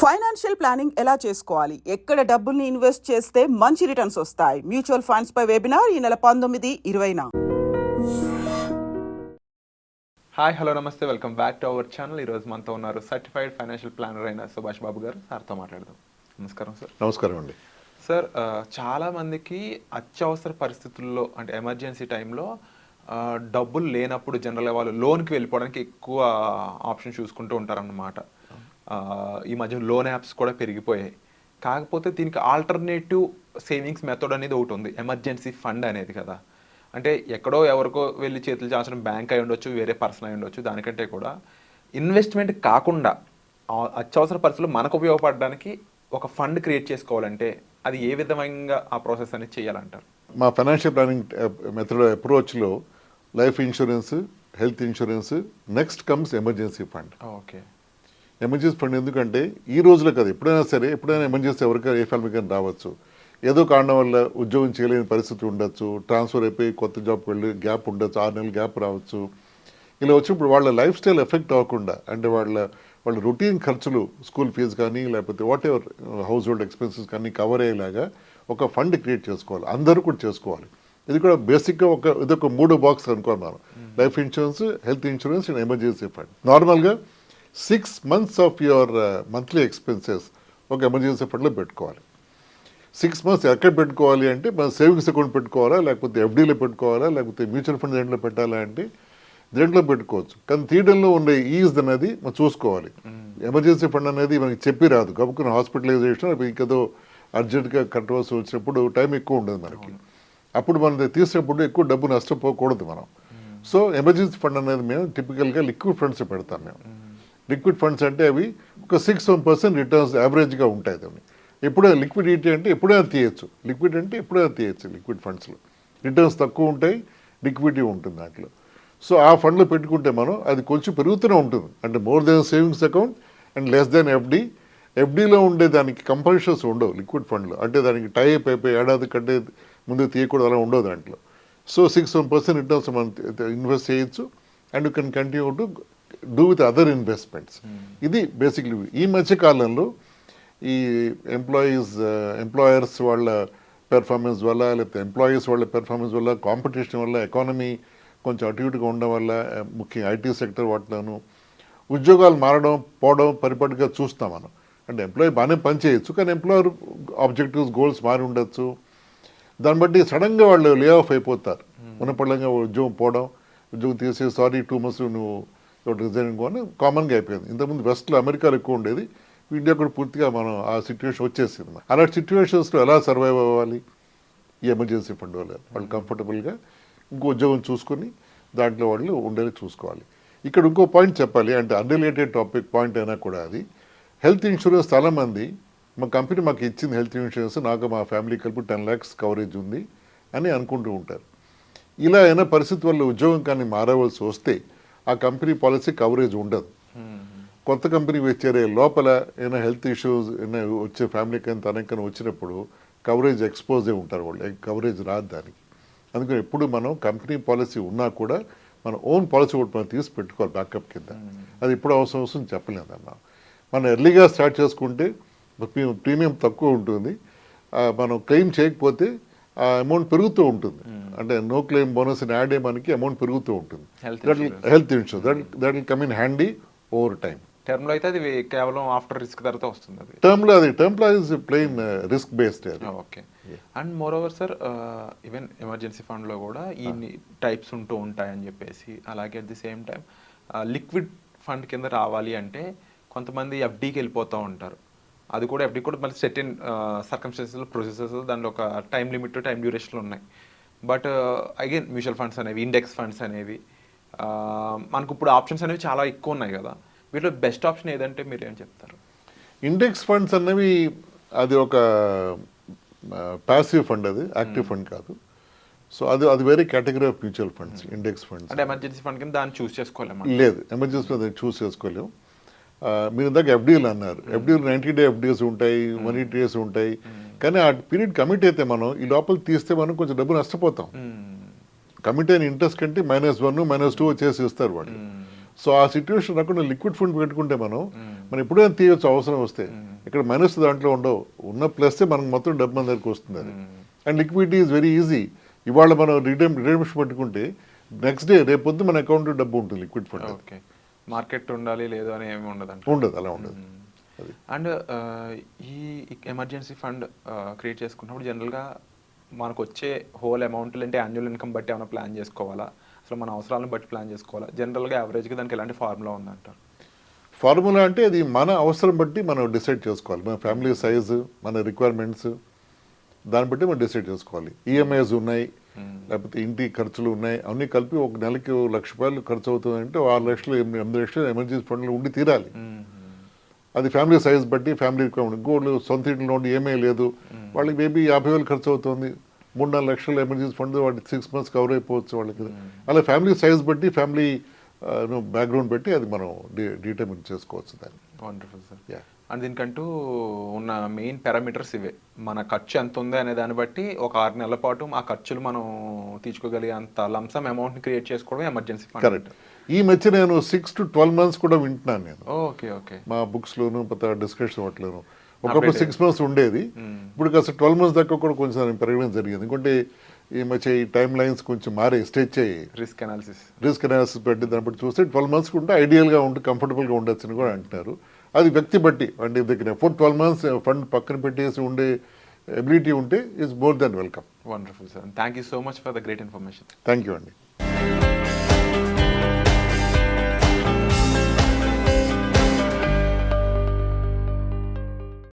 Financial planning ఎలా చేసుకోవాలి, ఎక్కడ డబ్బుల్ని ఇన్వెస్ట్ చేస్తే మంచి రిటర్న్స్ వస్తాయి, మ్యూచువల్ ఫండ్స్ పై వెబినార్ ఈ నెల 19-20న. హాయ్ హలో నమస్తే, welcome back to our channel. ఈరోజు మనతో ఉన్నారు సర్టిఫైడ్ ఫైనాన్షియల్ ప్లానర్ అయిన సుభాష్ బాబు గారు. సార్తో మాట్లాడదాం. నమస్కారం సార్. నమస్కారం అండి. సార్, చాలామందికి అత్యవసర పరిస్థితుల్లో అంటే ఎమర్జెన్సీ టైంలో డబ్బులు లేనప్పుడు జనరల్గా వాళ్ళు లోన్కి వెళ్ళిపోవడానికి ఎక్కువ ఆప్షన్ చూసుకుంటూ ఉంటారన్నమాట. ఈ మధ్య లోన్ యాప్స్ కూడా పెరిగిపోయాయి. కాకపోతే దీనికి ఆల్టర్నేటివ్ సేవింగ్స్ మెథడ్ అనేది ఒకటి ఉంది, ఎమర్జెన్సీ ఫండ్ అనేది కదా. అంటే ఎక్కడో ఎవరికో వెళ్ళి చేతులు చాచడం బ్యాంక్ అయి ఉండొచ్చు, వేరే పర్సన్ అయి ఉండొచ్చు. దానికంటే కూడా ఇన్వెస్ట్మెంట్ కాకుండా అత్యవసర పరిస్థితుల్లో మనకు ఉపయోగపడడానికి ఒక ఫండ్ క్రియేట్ చేసుకోవాలంటే అది ఏ విధంగా ఆ ప్రాసెస్ అనేది చేయాలంటారు? మా ఫైనాన్షియల్ ప్లానింగ్ మెథడ్ అప్రోచ్లో life insurance, health insurance, next comes emergency fund. Okay. Emergency fund ఎందుకంటే ఈ రోజులో కదా, ఎప్పుడైనా సరే, ఎప్పుడైనా ఎమర్జెన్సీ ఎవరికైనా ఏ ఫ్యామిలీకైనా రావచ్చు. ఏదో కారణం వల్ల ఉద్యోగం చేయలేని పరిస్థితి ఉండొచ్చు, ట్రాన్స్ఫర్ అయిపోయి కొత్త జాబ్కి వెళ్ళి గ్యాప్ ఉండొచ్చు, 6 నెలలు గ్యాప్ రావచ్చు. ఇలా వచ్చినప్పుడు వాళ్ళ లైఫ్ స్టైల్ ఎఫెక్ట్ అవ్వకుండా, అంటే వాళ్ళ రొటీన్ ఖర్చులు, స్కూల్ ఫీజు కానీ లేకపోతే what ever house hold expenses కానీ కవర్ అయ్యేలాగా ఒక ఫండ్ క్రియేట్ చేసుకోవాలి. అందరూ కూడా చేసుకోవాలి. ఇది కూడా బేసిక్గా ఇదొక 3 బాక్స్ అనుకోవాలి మనం. Life insurance, health insurance and emergency fund. నార్మల్గా 6 months of your monthly expenses ఒక ఎమర్జెన్సీ ఫండ్లో పెట్టుకోవాలి. 6 months ఎక్కడ పెట్టుకోవాలి అంటే, మన సేవింగ్స్ అకౌంట్ పెట్టుకోవాలా, లేకపోతే ఎఫ్డీలో పెట్టుకోవాలా, లేకపోతే మ్యూచువల్ ఫండ్ దేంట్లో పెట్టాలా అంటే దేంట్లో పెట్టుకోవచ్చు. కానీ తీయడంలో ఉండే ఈజ్ అనేది మనం చూసుకోవాలి. ఎమర్జెన్సీ ఫండ్ అనేది మనకి చెప్పి రాదు. గబుకున్న హాస్పిటలైజేషన్ ఇంకేదో అర్జెంట్గా కట్టవలసి వచ్చినప్పుడు టైం ఎక్కువ ఉండదు మనకి. అప్పుడు మనం తీసినప్పుడు ఎక్కువ డబ్బు నష్టపోకూడదు మనం. సో ఎమర్జెన్సీ ఫండ్ అనేది మేము టిపికల్గా లిక్విడ్ ఫండ్స్ పెడతాం మేము. లిక్విడ్ ఫండ్స్ అంటే అవి ఒక 6% రిటర్న్స్ యావరేజ్గా ఉంటాయి. దాన్ని ఎప్పుడైనా లిక్విడిటీ అంటే ఎప్పుడైనా తీయచ్చు, లిక్విడ్ అంటే ఎప్పుడైనా తీయచ్చు. లిక్విడ్ ఫండ్స్లో రిటర్న్స్ తక్కువ ఉంటాయి, లిక్విడిటీ ఉంటుంది దాంట్లో. సో ఆ ఫండ్లో పెట్టుకుంటే మనం అది కొంచెం పెరుగుతూనే ఉంటుంది. అంటే more than savings account and less than FD. ఎఫ్డీలో ఉండే దానికి కంపల్షన్స్ ఉండవు లిక్విడ్ ఫండ్లో. అంటే దానికి టైప్ అయిపోయి ఏడాది కంటే ముందు తీయకూడదు, అలా ఉండవు దాంట్లో. సో 6% రిటర్న్స్ మనం ఇన్వెస్ట్ చేయొచ్చు and you can continue to do with other investments. ఇది బేసిక్లీ ఈ మధ్య కాలంలో ఈ ఎంప్లాయర్స్ వాళ్ళ పెర్ఫార్మెన్స్ వల్ల, లేకపోతే ఎంప్లాయీస్ వాళ్ళ పెర్ఫార్మెన్స్ వల్ల, కాంపిటీషన్ వల్ల, ఎకానమీ కొంచెం అటు ఇటుగా ఉండడం వల్ల, ముఖ్యంగా ఐటీ సెక్టర్ వాటిలోనూ ఉద్యోగాలు మారడం పోవడం పరిపాటిగా చూస్తాం మనం. అంటే ఎంప్లాయీ బాగానే పని చేయొచ్చు, కానీ ఎంప్లాయర్ ఆబ్జెక్టివ్స్, గోల్స్ మారి ఉండొచ్చు. దాన్ని బట్టి సడన్గా వాళ్ళు లే ఆఫ్ అయిపోతారు. ఉన్నపళ్ళంగా ఉద్యోగం పోవడం, ఉద్యోగం తీసే 2 months నువ్వు రిజైనింగ్ అని కామన్గా అయిపోయింది. ఇంతకుముందు వెస్ట్లో అమెరికాలో ఎక్కువ ఉండేది, ఇండియా కూడా పూర్తిగా మనం ఆ సిచ్యువేషన్ వచ్చేసింది. అలాంటి సిచ్యువేషన్స్లో ఎలా సర్వైవ్ అవ్వాలి? ఈ ఎమర్జెన్సీ ఫండ్ వల్ల వాళ్ళు కంఫర్టబుల్గా ఇంకో ఉద్యోగం చూసుకొని దాంట్లో వాళ్ళు ఉండేది చూసుకోవాలి. ఇక్కడ ఇంకో పాయింట్ చెప్పాలి, అంటే అన్రిలేటెడ్ టాపిక్ పాయింట్ అయినా కూడా అది హెల్త్ ఇన్సూరెన్స్. చాలామంది మా కంపెనీ మాకు ఇచ్చింది హెల్త్ ఇన్సూరెన్స్, నాకు మా ఫ్యామిలీ కలిపి 10 lakhs కవరేజ్ ఉంది అని అనుకుంటూ ఉంటారు. ఇలా అయినా పరిస్థితి వల్ల ఉద్యోగం కానీ మారవలసి వస్తే ఆ కంపెనీ పాలసీ కవరేజ్ ఉండదు. కొత్త కంపెనీ చేరే లోపల ఏమైనా హెల్త్ ఇష్యూస్ ఏమైనా వచ్చే ఫ్యామిలీకి కానీ తనకైనా వచ్చినప్పుడు కవరేజ్ ఎక్స్పోజ్ అయి ఉంటారు వాళ్ళు, కవరేజ్ రాదు దానికి. అందుకని ఎప్పుడు మనం కంపెనీ పాలసీ ఉన్నా కూడా మన ఓన్ పాలసీ ఒకటి మనం తీసి పెట్టుకోవాలి బ్యాకప్ కింద. అది ఎప్పుడు అవసరం చెప్పలేదన్న. మనం ఎర్లీగా స్టార్ట్ చేసుకుంటే ప్రీమియం తక్కువ ఉంటుంది, మనం క్లెయిమ్ చేయకపోతే ఆ అమౌంట్ పెరుగుతూ ఉంటుంది. అంటే నో క్లెయిమ్ బోనస్ యాడ్ అయ్యే మనకి అమౌంట్ పెరుగుతూ ఉంటుంది. Health insurance that will come in handy over time. టర్మ్లో అయితే అది కేవలం ఆఫ్టర్ రిస్క్ తర్వాత వస్తుంది. అది టర్మ్లో is plain risk based. Okay. And more over sir, even emergency ఫండ్లో కూడా ఈ టైప్స్ ఉంటూ ఉంటాయని చెప్పేసి, అలాగే at the same time liquid fund కింద రావాలి అంటే కొంతమంది ఎఫ్డీకి వెళ్ళిపోతూ ఉంటారు. అది కూడా ఎఫ్డీ కూడా మళ్ళీ సెర్టెన్ సర్కమ్స్టెన్సెస్లో ప్రొసెసెస్, దాంట్లో ఒక టైం లిమిట్, టైం డ్యూరేషన్లు ఉన్నాయి. బట్ అగైన్ మ్యూచువల్ ఫండ్స్ అనేవి, ఇండెక్స్ ఫండ్స్ అనేవి మనకు ఇప్పుడు ఆప్షన్స్ అనేవి చాలా ఎక్కువ ఉన్నాయి కదా. వీటిలో బెస్ట్ ఆప్షన్ ఏదంటే మీరు ఏం చెప్తారు? ఇండెక్స్ ఫండ్స్ అనేవి అది ఒక ప్యాసివ్ ఫండ్, అది యాక్టివ్ ఫండ్ కాదు. సో అది వేరే category of mutual funds. Index funds అంటే ఎమర్జెన్సీ ఫండ్ కింద దాన్ని చూస్ చేసుకోలేము. లేదు, ఎమర్జెన్సీ దాన్ని చూస్ చేసుకోలేము. మీరు ఇందాక ఎఫ్డీలు అన్నారు, ఎఫ్డీలు 90 day ఎఫ్డీస్ ఉంటాయి, 180 days ఉంటాయి. కానీ ఆ పీరియడ్ కమిట్ అయితే మనం ఈ లోపల తీస్తే మనం కొంచెం డబ్బు నష్టపోతాం. కమిట్ అయిన ఇంట్రెస్ట్ కంటే -1, -2 చేసి ఇస్తారు వాళ్ళు. సో ఆ సిచ్యువేషన్ రాకుండా లిక్విడ్ ఫండ్ పెట్టుకుంటే మనం ఎప్పుడైనా తీయొచ్చు అవసరం వస్తే. ఇక్కడ మైనస్ దాంట్లో ఉండవు, ఉన్న ప్లస్ మనకు మొత్తం డబ్బు మన దగ్గరికి వస్తుంది అది. And liquidity is very easy. ఇవాళ మనం రిడెంప్షన్ పెట్టుకుంటే నెక్స్ట్ డే రేపొద్దు మన అకౌంట్లో డబ్బు ఉంటుంది లిక్విడ్ ఫండ్. ఓకే, మార్కెట్ ఉండాలి లేదు అని ఏమి ఉండదు. ఉండదు, అలా ఉండదు. అండ్ ఈ ఎమర్జెన్సీ ఫండ్ క్రియేట్ చేసుకున్నప్పుడు జనరల్గా మనకు వచ్చే హోల్ అమౌంట్ అంటే యాన్యువల్ ఇన్కమ్ బట్టి ఏమైనా ప్లాన్ చేసుకోవాలా, అసలు మన అవసరాలను బట్టి ప్లాన్ చేసుకోవాలా? జనరల్గా యావరేజ్గా దానికి ఎలాంటి ఫార్ములా ఉందంటారు? ఫార్ములా అంటే అది మన అవసరం బట్టి మనం డిసైడ్ చేసుకోవాలి. మన ఫ్యామిలీ సైజు, మన రిక్వైర్మెంట్స్, దాన్ని బట్టి మనం డిసైడ్ చేసుకోవాలి. ఈఎంఐస్ ఉన్నాయి, లేకపోతే ఇంటి ఖర్చులు ఉన్నాయి, అన్నీ కలిపి ఒక నెలకి ₹1,00,000 ఖర్చు అవుతుందంటే 6 లక్షలు 8 లక్షలు ఎమర్జెన్సీ ఫండ్లో ఉండి తీరాలి. అది ఫ్యామిలీ సైజ్ బట్టి ఫ్యామిలీ రిక్వైర్మెంట్. ఇంకోళ్ళు సొంత ఇంట్లో ఉండి ఏమీ లేదు, వాళ్ళకి మేబీ 50,000 ఖర్చు అవుతుంది, 3-4 లక్షలు ఎమర్జెన్సీ ఫండ్ వాటి 6 months కవర్ అయిపోవచ్చు వాళ్ళకి. అలా ఫ్యామిలీ సైజ్ బట్టి, ఫ్యామిలీ బ్యాక్గ్రౌండ్ బట్టి అది మనం డిటర్మిన్ చేసుకోవచ్చు దాన్ని. Wonderful sir. అండ్ దీనికంటూ ఉన్న మెయిన్ పారామీటర్స్ ఇవే. మన ఖర్చు ఎంత ఉంది అనే దాన్ని బట్టి ఒక 6 నెలల పాటు ఆ ఖర్చులు మనం తీర్చుకోగలిగే అంత లంసమ్ అమౌంట్ని క్రియేట్ చేసుకోవడం ఎమర్జెన్సీ ఫండ్. కరెక్ట్. ఈ మధ్య నేను 6 to 12 months కూడా వింటున్నాను నేను. Okay okay. మా బుక్స్లోను డిస్కషన్ వాటిలోను ఒకప్పుడు 6 months ఉండేది, ఇప్పుడు కాస్త 12 months దాకా కూడా కొంచెం పెరగడం జరిగింది. ఎందుకంటే ఈ మధ్య ఈ టైం లైన్స్ కొంచెం మారే, స్ట్రెచ్ అయ్యి రిస్క్ అనాలిసిస్ పెట్టి దాన్ని బట్టి చూస్తే 12 months ఉంటే ఐడియల్గా ఉంటే కంఫర్టబుల్గా ఉండొచ్చు అని కూడా అంటున్నారు. అది వ్యక్తి బట్టి. అంటే దగ్గర 12 months ఫండ్ పక్కన పెట్టేసి ఉండే ఎబిలిటీ ఉంటే is more than welcome. Wonderful sir. Thank you so much for the great information. Thank you అండి.